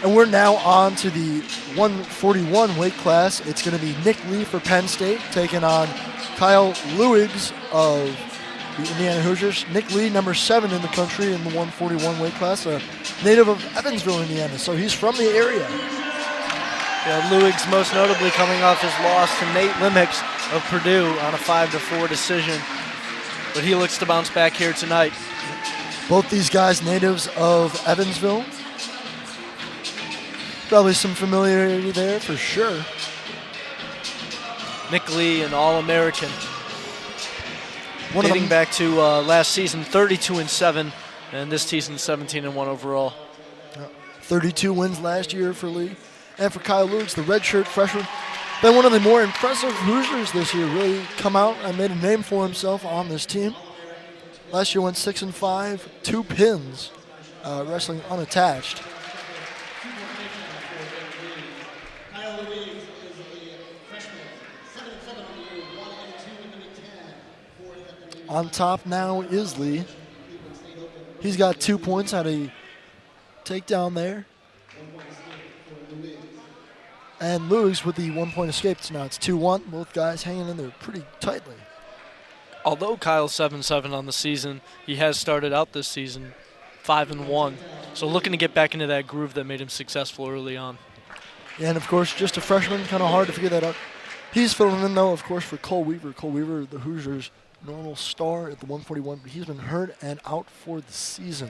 And we're now on to the 141 weight class. It's going to be Nick Lee for Penn State taking on Kyle Luigs of the Indiana Hoosiers. Nick Lee, number 7 in the country in the 141 weight class, a native of Evansville, Indiana, so he's from the area. Yeah, Luigs most notably coming off his loss to Nate Limhicks of Purdue on a 5-4 decision. But he looks to bounce back here tonight. Both these guys natives of Evansville. Probably some familiarity there for sure. Nick Lee, an All-American. Dating back to last season, 32-7, and this season 17-1 overall. 32 wins last year for Lee. And for Kyle Luigs, the redshirt freshman, been one of the more impressive Hoosiers this year. Really come out and made a name for himself on this team. Last year went 6-5, 2 pins, wrestling unattached. On top now is Lee. He's got 2 points, had a takedown there. And Luigs with the 1-point escape. So now it's 2-1. Both guys hanging in there pretty tightly. Although Kyle's 7-7 on the season, he has started out this season 5-1. So looking to get back into that groove that made him successful early on. And of course, just a freshman, kind of hard to figure that out. He's filling in though, of course, for Cole Weaver. Cole Weaver, the Hoosiers' normal star at the 141, but he's been hurt and out for the season,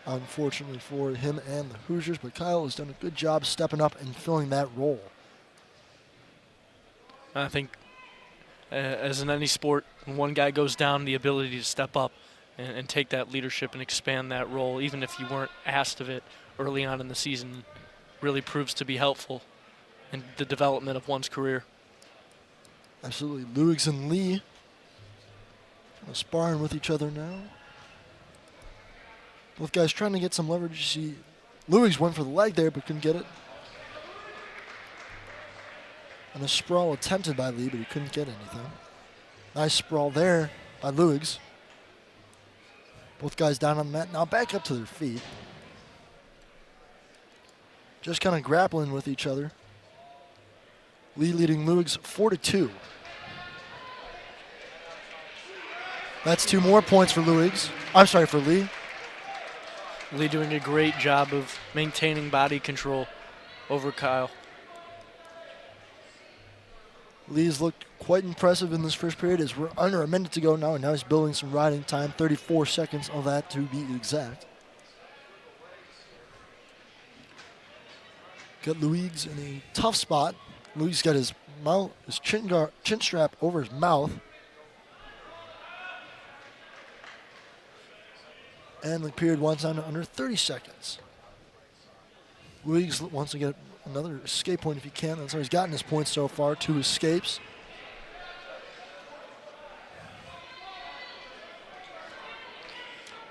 unfortunately for him and the Hoosiers. But Kyle has done a good job stepping up and filling that role. I think as in any sport, when one guy goes down, the ability to step up and take that leadership and expand that role, even if you weren't asked of it early on in the season, really proves to be helpful in the development of one's career. Absolutely. Luigs and Lee sparring with each other now. Both guys trying to get some leverage. You see, Luigs went for the leg there, but couldn't get it. And a sprawl attempted by Lee, but he couldn't get anything. Nice sprawl there by Luigs. Both guys down on the mat. Now back up to their feet. Just kind of grappling with each other. Lee leading Luigs 4-2. That's 2 more points for Luigs. I'm sorry, for Lee. Lee doing a great job of maintaining body control over Kyle. Lee's looked quite impressive in this first period as we're under a minute to go now, and now he's building some riding time, 34 seconds of that to be exact. Got Luigs in a tough spot. Luigs got his chin strap over his mouth. And the period winds down to under 30 seconds. Luigs wants to get another escape point if he can. That's how he's gotten his points so far, 2 escapes.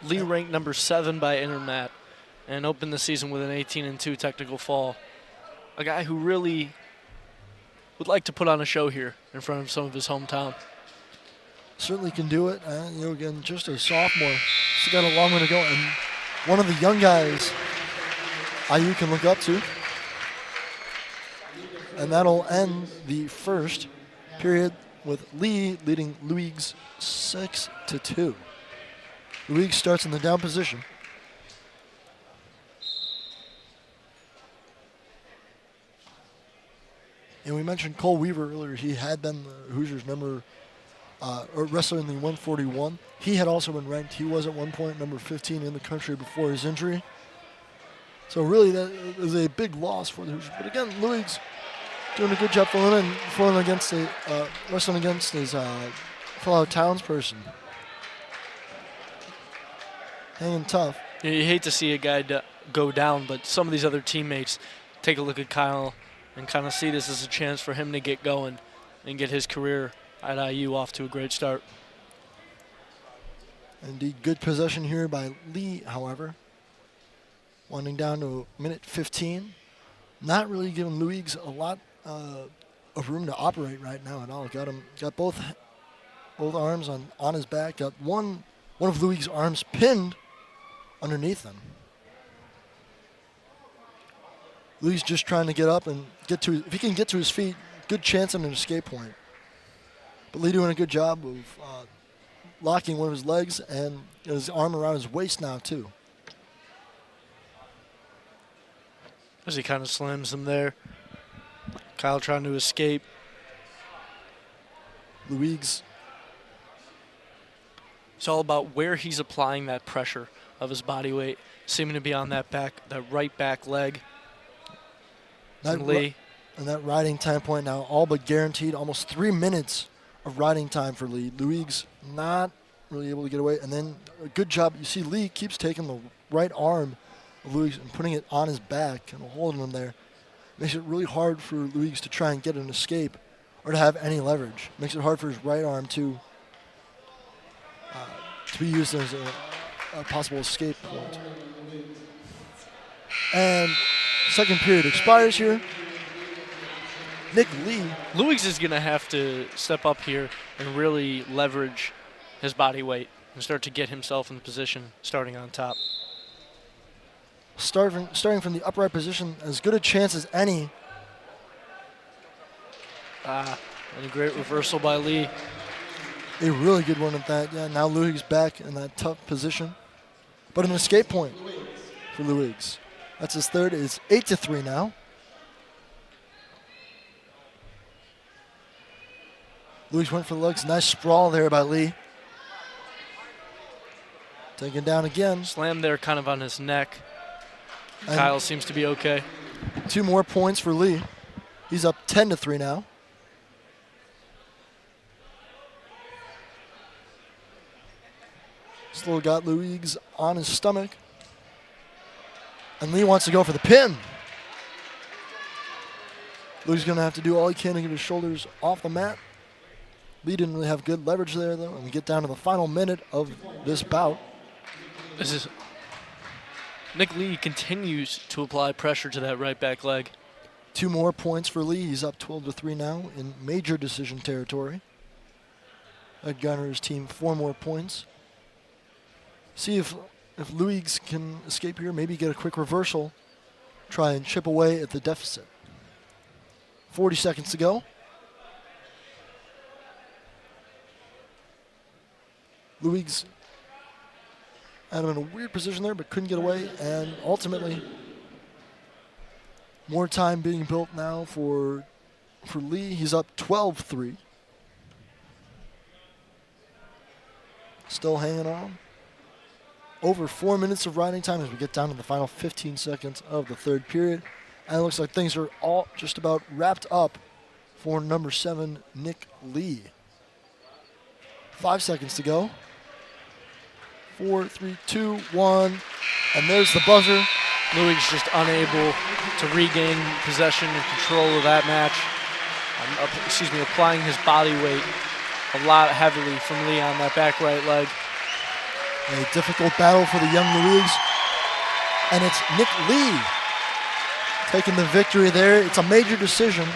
Lee ranked number 7 by Intermat and opened the season with an 18-2 technical fall. A guy who really would like to put on a show here in front of some of his hometown. Certainly can do it. Again, just a sophomore. Still got a long way to go. And one of the young guys IU can look up to. And that'll end the first period with Lee leading Luigs 6-2. Luigs starts in the down position. And we mentioned Cole Weaver earlier. He had been the Hoosiers number or wrestler in the 141. He had also been ranked. He was at one point number 15 in the country before his injury. So really that is a big loss for the Hoosiers. But again, Luigs doing a good job wrestling against his fellow townsperson. Hanging tough. You hate to see a guy go down, but some of these other teammates take a look at Kyle and kind of see this as a chance for him to get going and get his career at IU off to a great start. Indeed, good possession here by Lee, however. Winding down to minute 15. Not really giving Luigs a lot of room to operate right now at all. Got both arms on his back. Got one of Luigs' arms pinned underneath him. Luigs just trying to get up and get to. If he can get to his feet, good chance on an escape point. But Lee doing a good job of locking one of his legs and his arm around his waist now too. As he kind of slams him there. Kyle trying to escape. Luigs. It's all about where he's applying that pressure of his body weight, seeming to be on that right back leg. And Lee. And that riding time point now all but guaranteed. Almost 3 minutes of riding time for Lee. Luigs not really able to get away. And then a good job. You see Lee keeps taking the right arm of Luigs and putting it on his back and holding him there. Makes it really hard for Luigs to try and get an escape or to have any leverage. Makes it hard for his right arm to be used as a possible escape point. And second period expires here. Nick Lee. Luigs is going to have to step up here and really leverage his body weight and start to get himself in the position starting on top. Starting from the upright position, as good a chance as any. And a great reversal by Lee. A really good one at that. Yeah, now Luigs back in that tough position. But an escape point for Luigs. That's his third. It's 8-3 now. Luigs went for the legs. Nice sprawl there by Lee. Taken down again. Slam there kind of on his neck. And Kyle seems to be okay. 2 more points for Lee. He's up 10-3 now. Still got Luigs on his stomach. And Lee wants to go for the pin. Luigs going to have to do all he can to get his shoulders off the mat. Lee didn't really have good leverage there, though. And we get down to the final minute of this bout. Nick Lee continues to apply pressure to that right back leg. 2 more points for Lee. He's up 12-3 now in major decision territory. That Gunner's team 4 more points. See if Luigs can escape here, maybe get a quick reversal, try and chip away at the deficit. 40 seconds to go. Luigs had him in a weird position there, but couldn't get away, and ultimately more time being built now for Lee. He's up 12-3. Still hanging on. Over 4 minutes of riding time as we get down to the final 15 seconds of the third period. And it looks like things are all just about wrapped up for number 7, Nick Lee. 5 seconds to go. 4, 3, 2, 1. And there's the buzzer. Luigs just unable to regain possession and control of that match. Applying his body weight a lot heavily from Lee on that back right leg. A difficult battle for the young Luigs. And it's Nick Lee taking the victory there. It's a major decision.